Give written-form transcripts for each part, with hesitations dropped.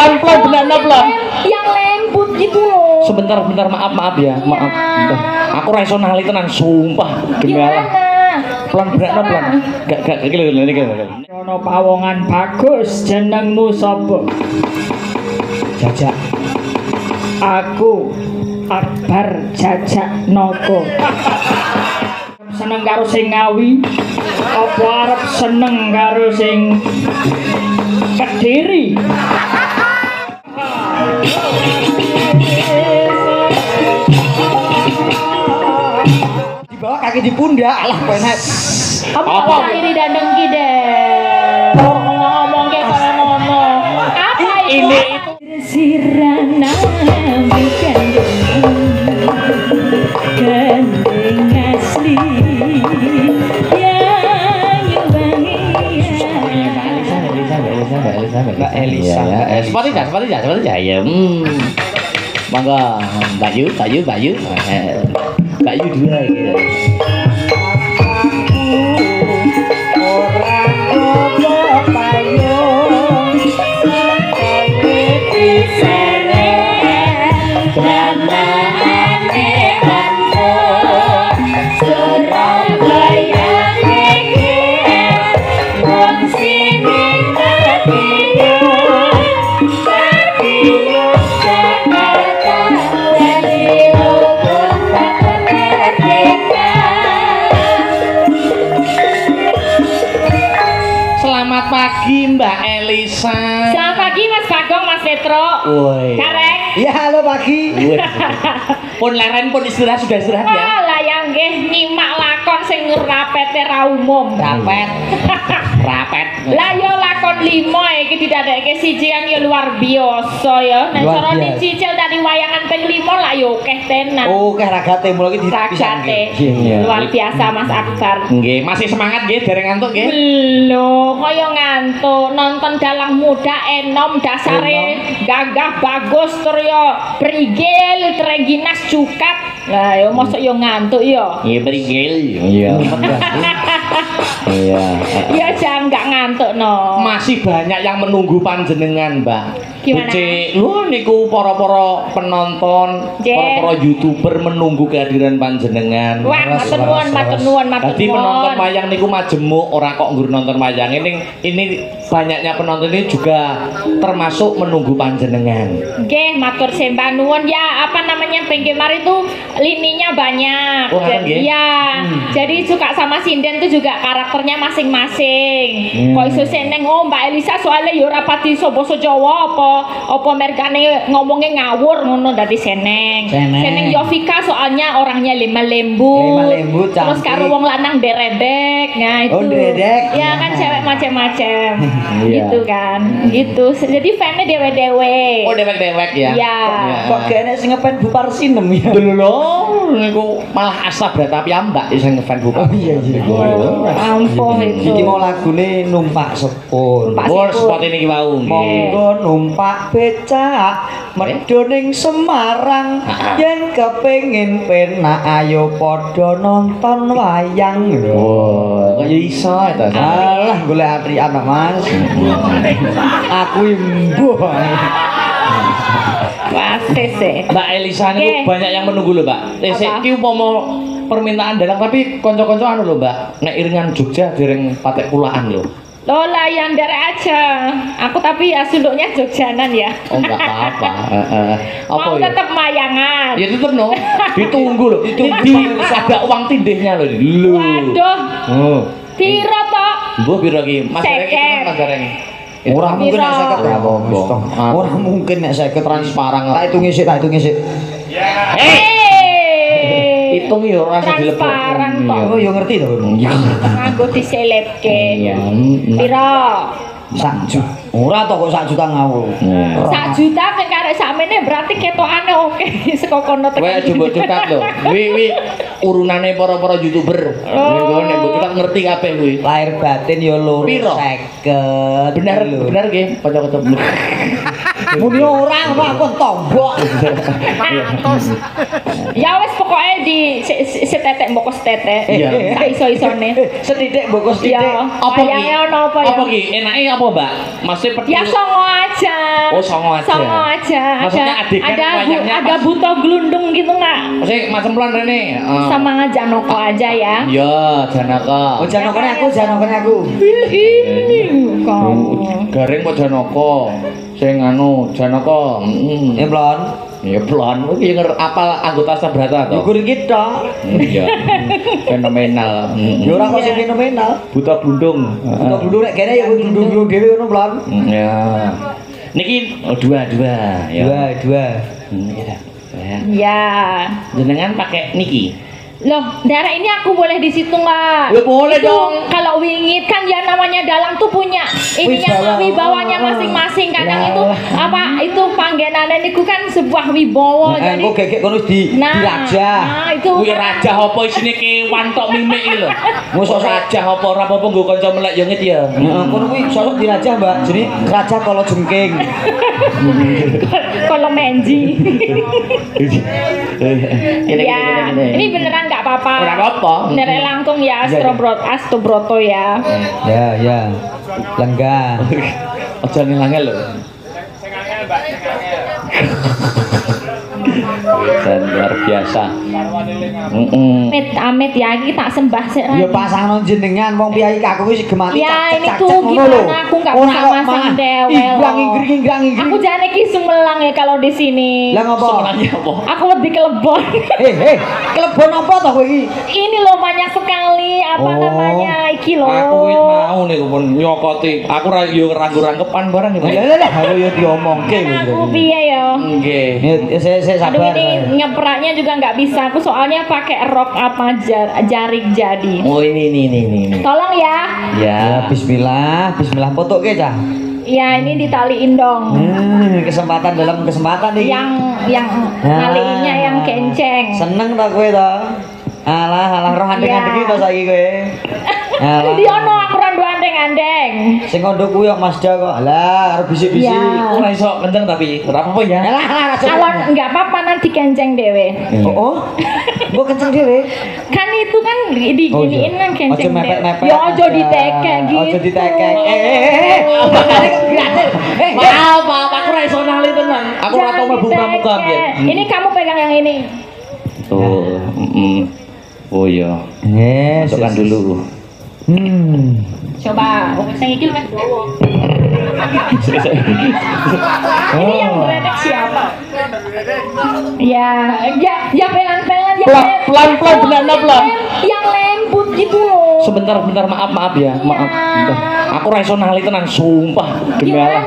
Pelan-pelan benar pelan. Yang lembut gitu loh. Sebentar maaf ya. Maaf. Aku rasionali tenan sumpah. Gimana? Pelan pelan. Gak gini. Ono pawongan bagus jenengmu sapa? Jajak. Aku Akbar Jajak Noko. Seneng karo sing ngawi apa arep seneng karo sing Kediri? Di bawah kaki di pundak alah penak. Apa ini dandeng ki deh. Ngomong kayak kalau ngomong. Apa Ini itu? Sirana bukan gandeng asli yang nyubangi. Mbak Elisa. Seperti dah ya. Monggo Mbak Yu. Mbak Yu dua gitu. Selamat pagi Mbak Elisa. Selamat pagi Mas Bagong, Mas Petro. Woi. Karek. Ya halo pagi. Pun leren pun sudah istirahat ya. Lah yang nggih nyimak lakon sing rapete ra umum. Rapet. Lah yo lakon 5 iki didadekake siji kan yo luar biasa ya. Nek Luar cara biasa. dicicil tadi wayangan ping 5 lah yo akeh tenan. Oh, keh ragate mulai dipisah Ragate. nggih. Luar biasa Mas Akbar. Nggih, masih semangat nggih dereng ngantuk nggih. Lho, kaya ngantuk nonton Dalang Muda enom dasare gagah bagus tur yo brigil Treginas cukat. Lah yo mosok yo ngantuk yo. Nggih brigil. Iya. Iya. Ya jangan nggak ngantuk no. Masih banyak yang menunggu panjenengan, Mbak. Gimana? Lu niku para-para penonton, Nggih. para-para YouTuber menunggu kehadiran panjenengan. Wah, matur nuwun. Tadi penonton wayang niku majemuk, ora kok nggur nonton wayang. Ini banyaknya penonton ini juga termasuk menunggu panjenengan. Nggih, matur sembah nuwun ya. Apa namanya pinggir mari itu lininya banyak. Oh, nggih. Ya, jadi suka sama sinden itu juga karakternya masing-masing. Kok iso seneng Mbak Elisa soalnya ya ora pati basa Jawa apa mergane ngomongnya ngawur ngono dadi seneng. Seneng Yovika soalnya orangnya lembut. Terus karo wong lanang deredek. Nah, itu. Oh, deredek. Ya kan cewek macam-macam. Iya. Gitu kan. Gitu. Jadi fan-nya dewe-dewe. Oh, dewek-dewek ya. Iya. Kok kene sing ngefan Bupar Sinem ya. Lho, niku malah Asta Brata piyambak sing ngefan Bupar. Oh iya. Ampun itu. Iki mau lagune numpak sepur. Bos spot ini mau. Monggo numpak becak medho ning Semarang. Yen kepengin penak ayo padha nonton wayang. Oh, kok iso ta. Alah golek atrian Mas. Aku imbuh. Wasis Mbak Elisa niku banyak yang menunggu lho, Mbak. Sik ki umpama permintaan dalang tapi kanca-kanca anu lho, Mbak. Nek iringan Jogja dereng patek pulaan lho. Lola yang dari aja. Aku tapi ya suluknya Jogjanan ya. Oh, enggak apa-apa. Mau ya? tetap mayangan. Ya tetep no. Ditunggu loh. Itu ada uang tindihnya loh. Lho. Waduh. Oh. Piro tok? Mbah piro ki? Mas Gareng Seket. Mas Gareng. Ora mungkin nek 50 ya, Bos. Ora mungkin nek 50 Transparan. Tak hitungi sik. Hitung ya ora usah dilebok. Transparan kok. Oh, yo ngerti to. Nganggo diselebke. Iya. Piro? 1 juta. Ora to kok 1 juta ngawur. 1 juta nek karek sakmene berarti ketokane oke saka kono Kowe tekan. coba cetat lho. Wi urunane para-para YouTuber. Nek mbok cetat ngerti kabeh kuwi. Lahir batin yo loro Piro? 50. Bener nggih, kanca-kanca. Muni ora ngono aku tombok. Ya wis pokoke di setetek mbok setetek. Iya. Tak iso-isone. Setitik mbok setitik. Ya, Apa ki? wayange ono apa ya? Apa ki? Enake apa, Mbak? Masih petil. Ya songo aja. Oh, songo aja. Songo aja. Maksudnya adegan wayangnya ada pas- buto glundung gitu nggak? Masih macam pelan Rene. Sama Janoko aja ya. Iya, Janaka. Oh janokane aku. Ini kamu. Garing kok Janaka. Sing anu Janaka. Ya blon. Ya pelan, iki apal anggota Sabrata to. Gugur kita. Iya. Fenomenal. Ya ora kok sing fenomenal. Buta Blundung. Untuk dulu nek kene ya dulu dhewe ngono blon. Ya. Niki dua ya. Dua. Niki dah. Ya. Ya. Jenengan pakai niki. Loh, daerah ini aku boleh di situ nggak? Ya boleh Itu, dong. Kalau wingit kan ya namanya dalang tuh punya ininya wibawanya masing-masing. Kadang itu apa itu panggenane niku kan sebuah wibawa. Jadi Engko gegek kono di dirajah. Nah, itu Kuwi raja apa isine kewan tok mimik iki lho. Mosok raja apa ora apa-apa nggo kanca melek yo ngit ya. Heeh, kono kuwi sosok dirajah, Mbak. Jadi raja kala jengking. kalau menji. Gini, Ya, gini. ini beneran nggak apa-apa. Ora apa-apa. Nerek langkung ya Astro Broto ya. Ya. Lenggah. Aja ngangel lho. Dan luar biasa. Amit ya, iki tak sembah sik. Ya pasang jenengan wong piyai aku wis gemati Ya, ini cacek tuh gimana aku nggak bisa masang dewel. Inggrang. Aku jane ki sumelang ya kalau di sini. Lah ngopo? Sebenarnya apa? Aku lebih kelebon. Kelebon apa toh kowe iki? Ini loh banyak sekali apa Oh. namanya iki loh. Aku wis mau niku pun nyokoti. Aku ra yo ranggu-rangkepan barang iki. Lah karo yo diomongke lho. Aku piye ya? Nggih. Ya saya Aduh sabar. ini nyepraknya juga nggak bisa. Aku soalnya pakai rok apa jarik jadi. Oh ini. Tolong ya. Ya. Ya bismillah fotoke cah. Ya ini ditaliin dong. Kesempatan dalam kesempatan nih. Yang ngaliinnya yang kenceng. Seneng ta kowe to? Alah roh andeng-andeng to saiki kowe. Alah. Di ono aku randu andeng-andeng. Sing kondo kuwi kok Mazda kok. Lah arep bisik-bisik. Ya. Ora iso kenceng tapi ora apa-apa ya. Alah Kalau nggak apa-apa nanti kenceng dewe. Oh. Mbok kenceng dhewe. Kan itu kan diginiin kan kenceng Ojo mepet-mepet. Ya ojo ditekek gitu. Ojo ditekek. Maaf, aku ra iso nali tenan. Aku ora tau mlebu pramuka biyen. Ini kamu pegang yang ini. Oh, oh iya. Yes. Masukkan dulu. Coba, sing iki luwih dawa. Ini yang meredek siapa? Ya pelan-pelan ya. Pelan-pelan, benar-benar pelan. Yang lembut gitu loh. Sebentar, maaf ya, maaf. Bentar. Aku ra iso nali tenan, sumpah. Demi Allah.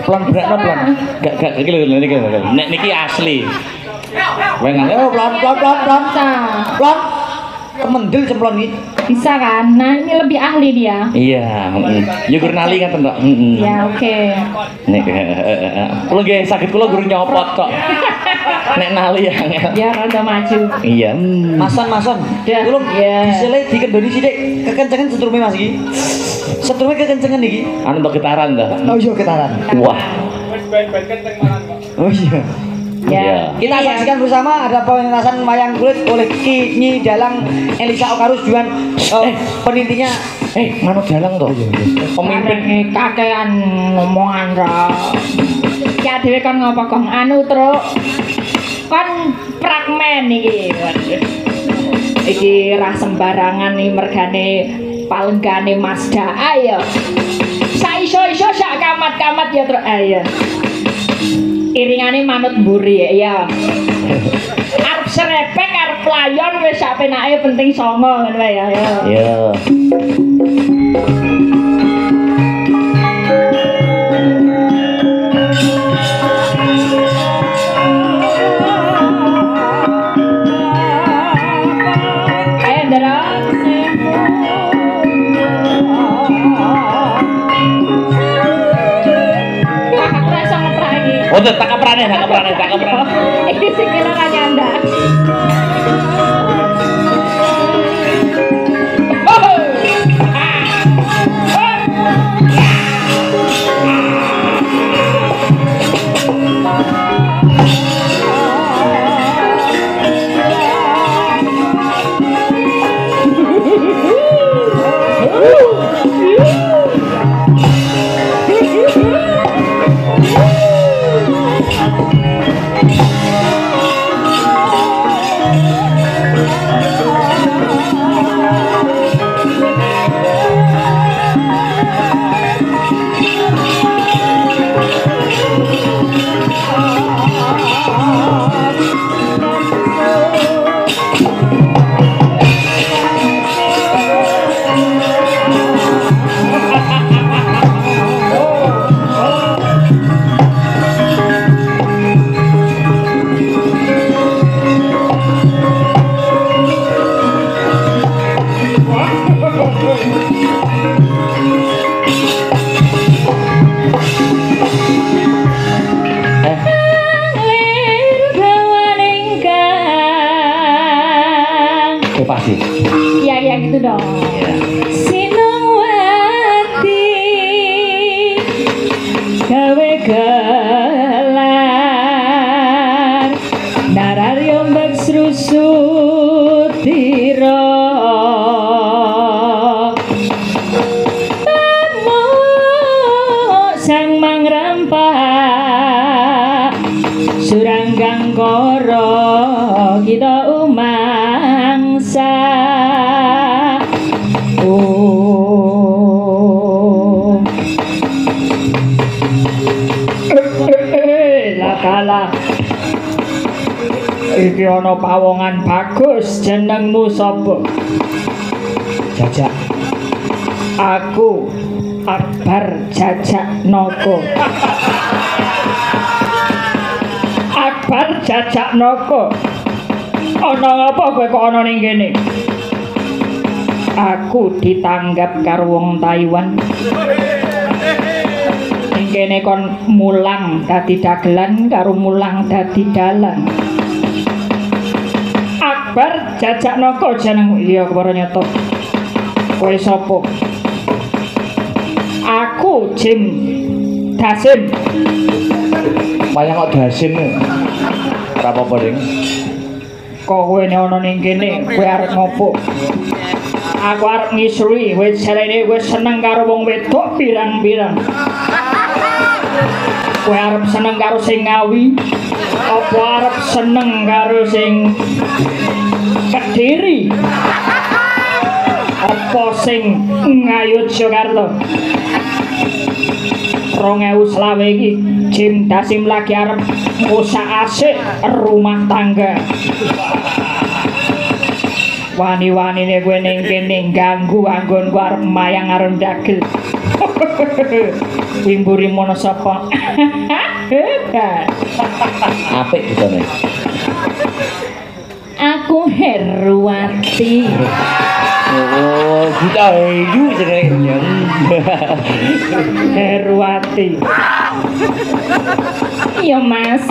Gimana? Pelan. Gak iki lho niki. Nek niki asli. Wengan. Ayo pelan. Bisa. Pelan. Kemendel cemplon iki. Bisa kan? Nah ini lebih ahli dia. Iya, ya gur nali kan tok. Ya oke. Nek kula nggih sakit kula gur nyopot kok. Nek nali angel. Biar rada maju. Iya. Mason. Ya, Tulung ya. disele dikendoni sithik. Kekencengan setrume Mas iki. Setrume kekencengan iki. Anu untuk getaran ta. Oh iya getaran. Wah. Oh iya. Iya. Ya. Kita saksikan bersama ada pementasan wayang kulit oleh Ki Nyi Dalang Elisa Okarus dengan penintinya Manuk Dalang to. Pemimpin Kakean ngomongan ra. Ya dhewe kon ngopo kong anu truk. Kon fragmen iki. Iki ra sembarangan nih mergane palenggane Mazda. Ayo. Saiso-iso sak kamat-kamat ya truk ayo. Iringane manut mburi ya. Arep serepek arep playon wis sak penake penting songo ngono wae ya. Iya. Ayo ndara. Aku rasa ngeprak iki. Oh, tak kaprane. Iki sing kira ra nyanda. Pasti. Ya gitu dong. Sinowati gawe gelar nararyo mbak srusutira tamo sang mangrampak suranggang koro kita umangsa kalah iki ana pawongan bagus jenengmu sapa Jajak. aku Akbar Jajak Noko Akbar Jajak Noko ana apa kowe kok ana ning kene aku ditanggap karo wong Taiwan kene kon mulang dadi dagelan karo mulang dadi dalan Akbar Jajak Noko jeneng iya kepara nyoto kowe sapa aku Jim Dasim Wayang kok dasim ora apa-apa ding kok kowe ana ning kene kowe arep ngopo aku arep ngisuri wis jarene wis seneng karo wong wedok pirang-pirang kowe arep seneng karo sing ngawi apa arep seneng karo sing Kediri apa sing Ngayogyakarta 2020 iki Jim Dasim lagi arep ngusak asik rumah tangga wani-wanine kowe ning kene ganggu anggonku arep mayang arep dagel Wimburi mono sapa? apik ditone Aku Herwati. oh kita ayu jenenge Herwati. Iya Mas,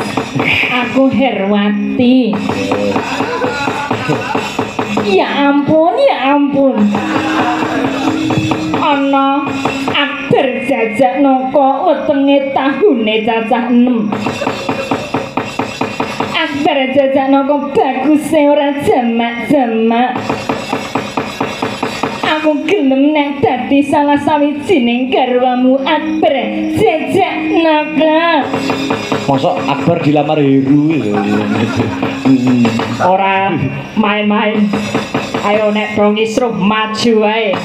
aku Herwati. Ya ampun, ya ampun. Ana Akbar Jajak Noko wetenge tahune cacah 6. Akbar Jajak Noko bagus ora jamak-jamak. Aku gelem nek dadi salah sawijining garwamu Akbar Jajak Noko. Mosok Akbar dilamar Heru lho. Ora main-main. Ayo nek do ngisruh maju wae.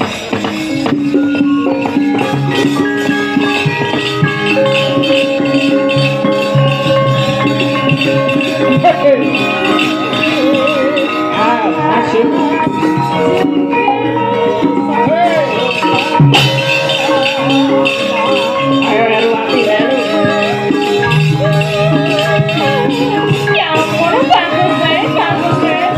Ayo Herwati Heru. Ya ampun, bagus banget, bagus banget.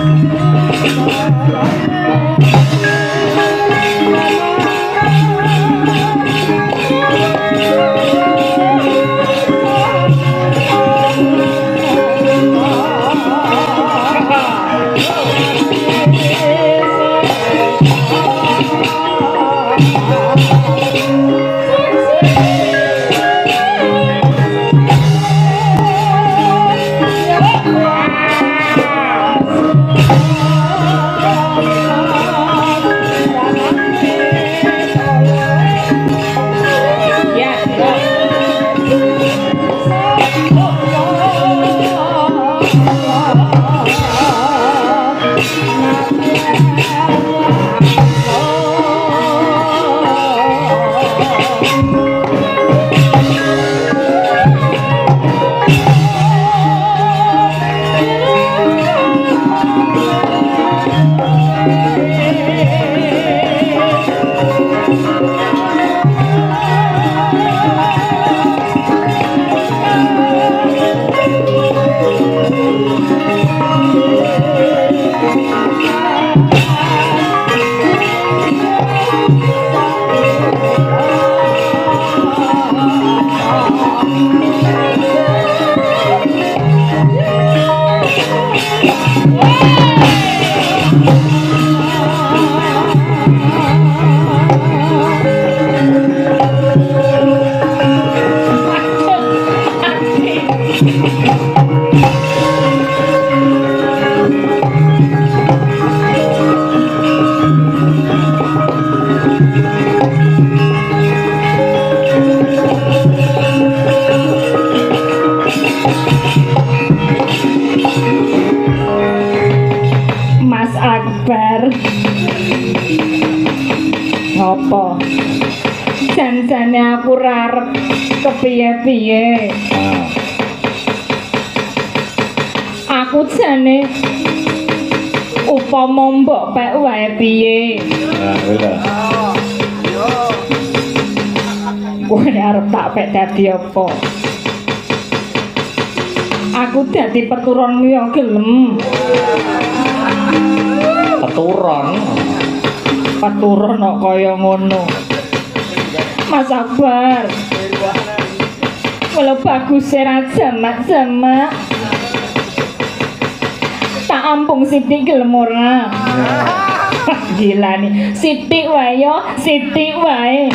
aku ora arep kepiye-piye. Aku jane upama mbok pek wae piye. Nah, wis. Kowe arep tak pek dadi apa? Aku dadi peturonmu ya gelem. Peturon kok kaya ngono. Mas Akbar. Walau bagus ra jamak-jamak. Tak ampung sithik gelem ora. Gila nih, sithik wae yo, sithik wae.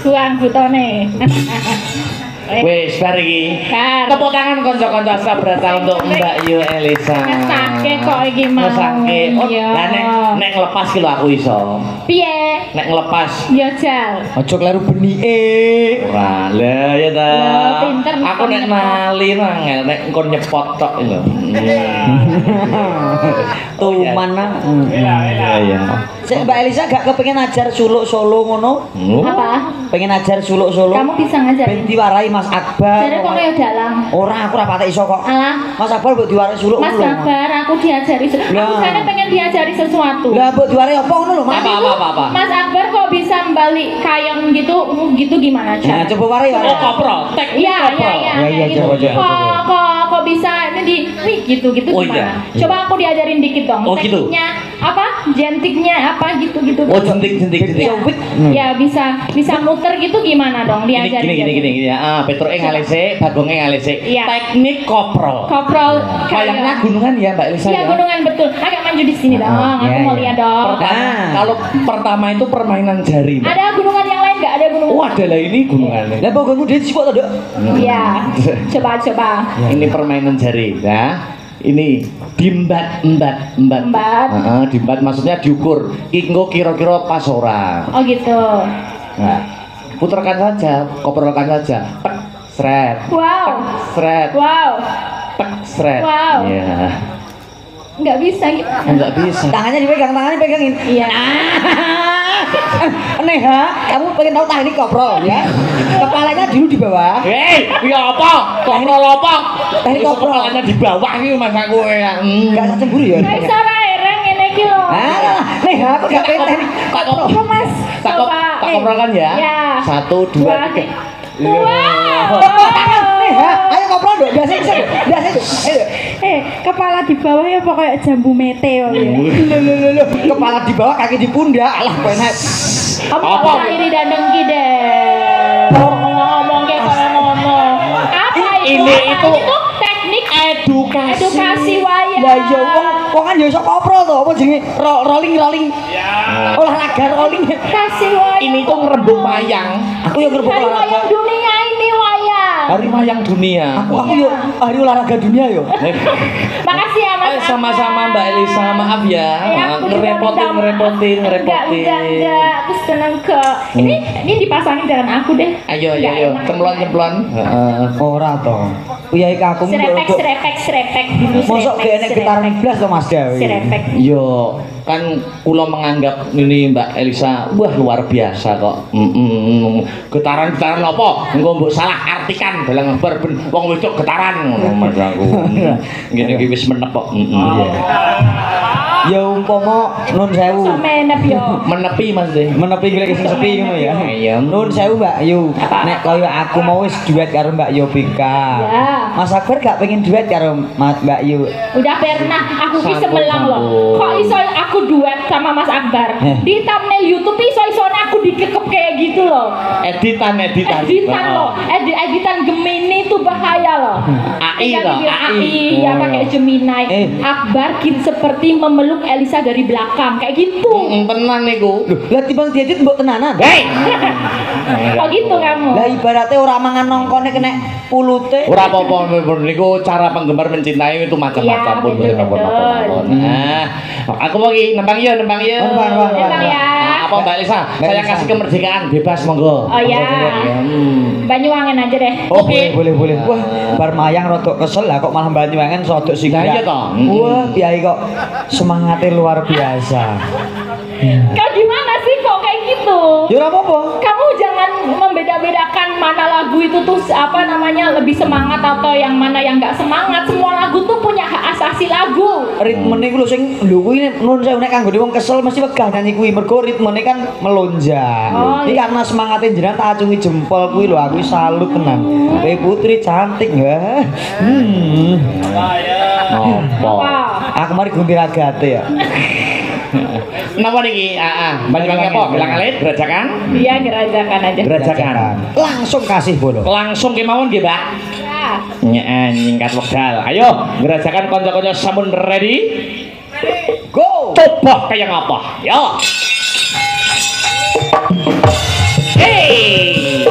Tuang butone. Wis bar iki. Bar. Tepuk tangan kanca-kanca sabrata untuk Mbak Yu Elisa. Ngesake kok iki mau. Ngesake. Oh, Iya. lah nek ngelepas ki lho aku iso. Piye? Nek ngelepas Ya jal. Aja kleru benike. ora. Lah ya ta. Lah, pinter Aku nek nyepot. mali nangel nek engko nyepot tok lho. Tuman nang. Iya. Sik Mbak Elisa gak kepengin ajar suluk solo ngono? Apa? Pengen ajar suluk solo? Kamu bisa Ben ngajarin? diwarai Mas Akbar. Jare kok kaya dalang. Ora, aku ora patek iso kok. Alah, Mas Akbar mbok diwarai suluk Mas ngono lho. Akbar, aku diajari. Aku Lah. sana pengen diajari sesuatu. Lah mbok diwarai apa ngono lho, Mas? Apa? Mas Akbar kok bisa balik kayon gitu? Gitu gimana Nah, cara? coba warai Oh, warai. kopro. Teknik Iya, kopro. Iya, gitu. coba. Kok bisa ini di wih, gitu Oh, gimana? iya. Coba aku diajarin dikit dong. Oh, gitu. Tekniknya apa? Jentiknya apa gitu. Oh, jentik. Ya, ya bisa muter gitu gimana dong diajarin. Gini. Ah, Petro ngalese, Bagong ngalese. Iya. Teknik kopro. Koprol Kayaknya gunungan ya Mbak Elisa Iya, ya. gunungan betul. Agak maju di sini dong. Aku iya, mau iya. lihat dong. Kalau pertama itu permainan jari. Mbak. Ada gunungan yang lain nggak? Ada gunungan? Oh, ada lah ini gunungannya. Lah pokokmu dhewe sik kok to, Dok? Iya. Coba. Ini permainan jari. Nah, ini dimbat. Embat. Dimbat maksudnya diukur. Engko kira-kira pas ora. Oh gitu. Nah, putarkan saja, koprolkan saja. Tek, sret. Wow. Sret. Wow. Tek, sret. Wow. Iya. Nggak bisa gitu. Enggak bisa. Tangannya dipegangin. Iya. Nih ha, kamu pengen tahu teknik koprol ya? Kepalanya dulu di bawah. Hei, ya apa? Koprol apa? Teknik Iso koprol. kepalanya di bawah iki Mas aku ya. Enggak sak cemburu ya. Nggak bisa ereng ini iki loh. Ah, nih ha, aku gak pengen teknik Tak koprol. Apa Mas? Tak Coba. koprolkan ya. Ya. 1 2 3. Wow. Nih ha, ayo koprol Dok, biasa bisa Dok. Biasa itu. Ayo. Kepala di bawah ya pokoknya jambu meteo ya. Loh, kepala di bawah, kaki di pundak. Alah, penak. Kamu Apa? nggak usah iri dan dengki deh. Ngomong kayak kayak ngomong. Apa itu? Ini Apa itu teknik edukasi. wayang. Lah iya wong kan ya iso koprol to, apa jenenge rolling. Olahraga rolling. Kasih wayang. Ini tuh ngerembug wayang. Aku yang ngerebut Hari olahraga. wayang dunia ini wayang. Hari wayang dunia. Aku yo hari olahraga dunia yo. Makasih ya Mas. Sama-sama Mbak Elisa, maaf ya. Aku juga Ngerepotin. Enggak. Aku seneng kok. Ini dipasangin dengan aku deh. Ayo. Enggak enak. Cemplon. Ora to. Iya iki aku Serepek dulu. mosok ge enek getaran blas to Mas Dawi. Serepek. Yo, kan kula menganggap ini Mbak Elisa wah luar biasa kok. Getaran apa? Engko mbok salah artikan dalam ngabar ben wong wedok getaran ngono Mas aku. Ngene iki wis menep kok. Ya umpama nun sewu. Menep yo. Menepi Mas De. Menepi golek sing sepi ngono ya. Iya. Nun sewu Mbak Yu. Nek kaya aku mau wis duet karo Mbak Yobika. Ya. Mas Akbar gak pengen duet karo Mbak Yu. Udah pernah aku ki Sampun, semelang loh. sampun. Kok iso aku duet sama Mas Akbar? Di thumbnail YouTube iso-isone aku dikekep kayak gitu loh. Editan. Editan loh. Editan Gemini itu bahaya loh. AI Yang loh, dibilang AI. AI ya pakai Gemini. Akbar seperti memeluk Elisa dari belakang kayak gitu. Tenan niku. Loh, lah timbang diedit mbok tenanan. Hei. Oh gitu kamu. Lah ibaratnya ora mangan nongkone kena pulute. Ora apa-apa niku cara penggemar mencintai itu macam-macam Iya, pun betul. Nah, aku mau nembang ya. Nembang ya. Apa Mbak Elisa? Saya kasih kemerdekaan bebas monggo. Oh ya. Banyuwangen aja deh. Oke. Boleh. Wah, bar mayang rodok kesel lah kok malah Banyuwangen rodok sing. Lah iya toh. Wah, kiai kok semangatnya luar biasa. Kau gimana sih kok kayak gitu? Ya ora apa-apa. Kamu jangan membeda-bedakan mana lagu itu tuh apa namanya lebih semangat atau yang mana yang nggak semangat. Semua lagu tuh punya hak asasi lagu. Ritmene ku lho sing lho kuwi nun saya nek kanggo wong kesel mesti wegah nyanyi kuwi mergo ritmene kan melonjak. Oh, Iki iya. karena semangatnya jenengan tak acungi jempol kuwi lho aku salut tenan. Kowe putri cantik ya. Apa? Aku mari gunting agate ya. Napa niki? Banyuwangi apa? Gelang alit, gerajakan? Iya gerajakan aja. Gerajakan. Langsung kasih bolo. Langsung kemawon nggih, Mbak. Ya. Nyingkat wekdal. Ayo, gerajakan kanca-kanca sampun ready? Go. Coba kayak ngapa? Ya. Hey.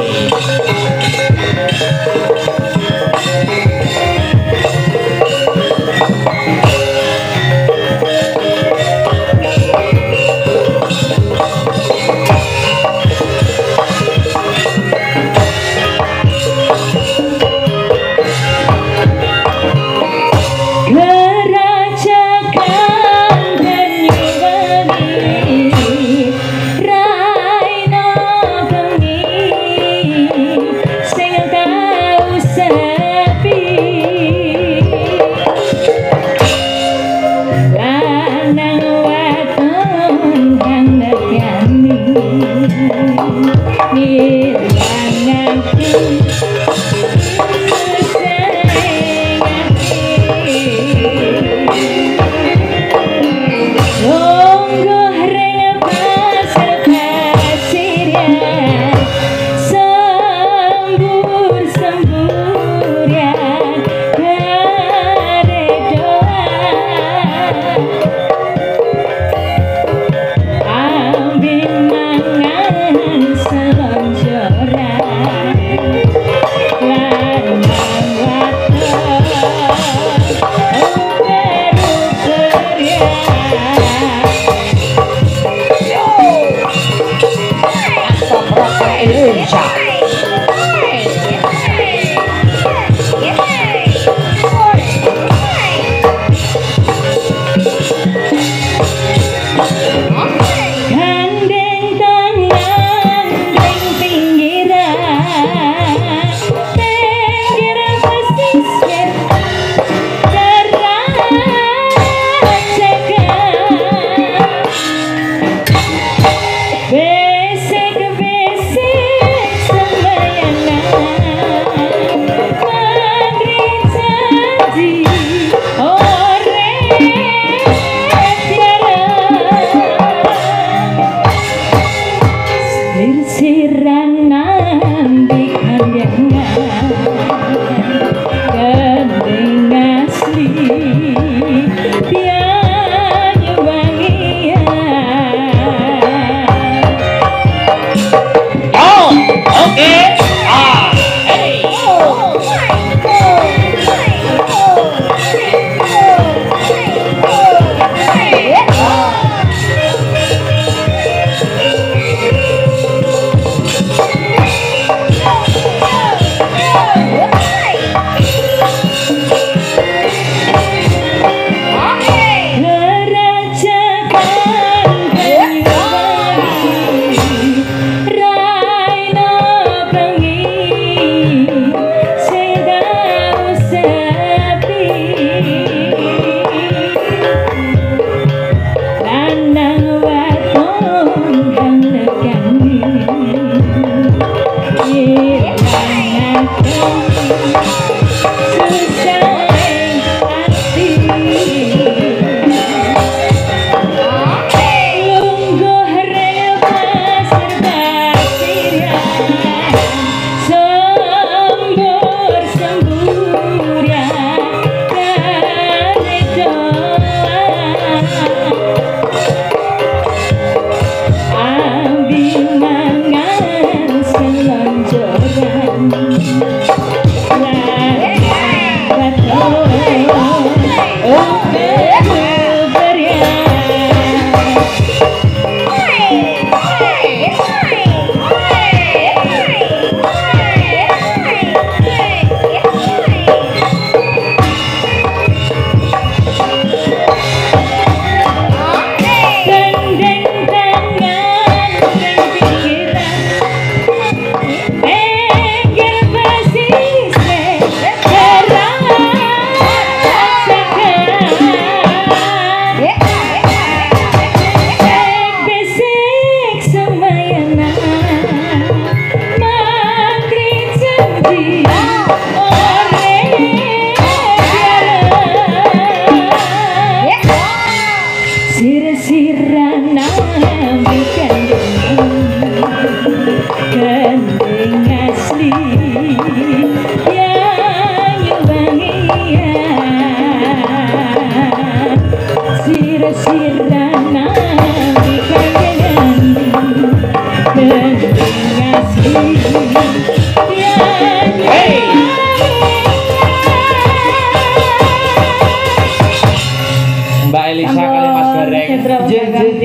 Mbak Elisa kali Mas Gareng.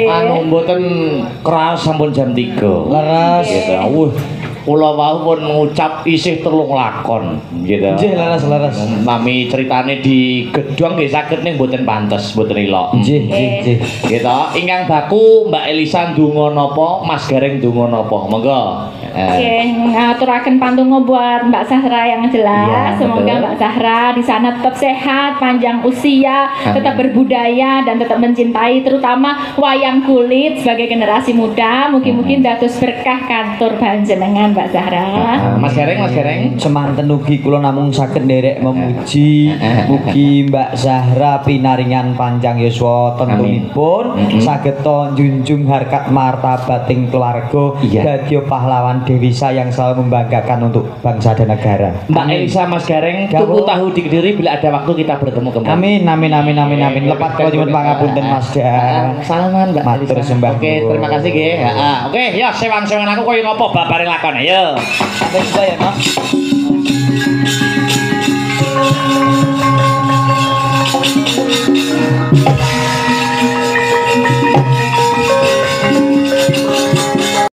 Anu mboten keras sampun jam 3. Leres. Gitu. Kula wau pun ngucap isih 3 lakon gitu. Nggih, leres. Nami ceritane di gedhong nggih saged ning mboten pantes, mboten ilok. Nggih. Gitu. Ingkang baku Mbak Elisa ndonga napa, Mas Gareng ndonga napa? Monggo. Oke, ngaturaken pantunggo buat Mbak Zahra yang jelas. Iya, Semoga betul. Mbak Zahra di sana tetap sehat, panjang usia, tetap berbudaya dan tetap mencintai terutama wayang kulit sebagai generasi muda. Mungkin dados berkah kantor panjenengan Mbak Zahra. Mas Gareng. Semanten ugi kula namung saged nderek memuji mugi Mbak Zahra pinaringan panjang yuswa tentunipun saged to njunjung harkat martabating keluarga Iya. dadi pahlawan Dewisa yang selalu membanggakan untuk bangsa dan negara. Mbak Elisa Mas Gareng tuku tahu di Kediri bila ada waktu kita bertemu kembali. Amin. Lepat kula nyuwun pangapunten Mas Gar. Salaman Mbak Matur Elisa. sembah Oke, nuwun. terima kasih nggih. Heeh. Oke, ya sewan-sewan aku koyo ngopo babare lakon. Ayo. Sampai jumpa ya, Mas.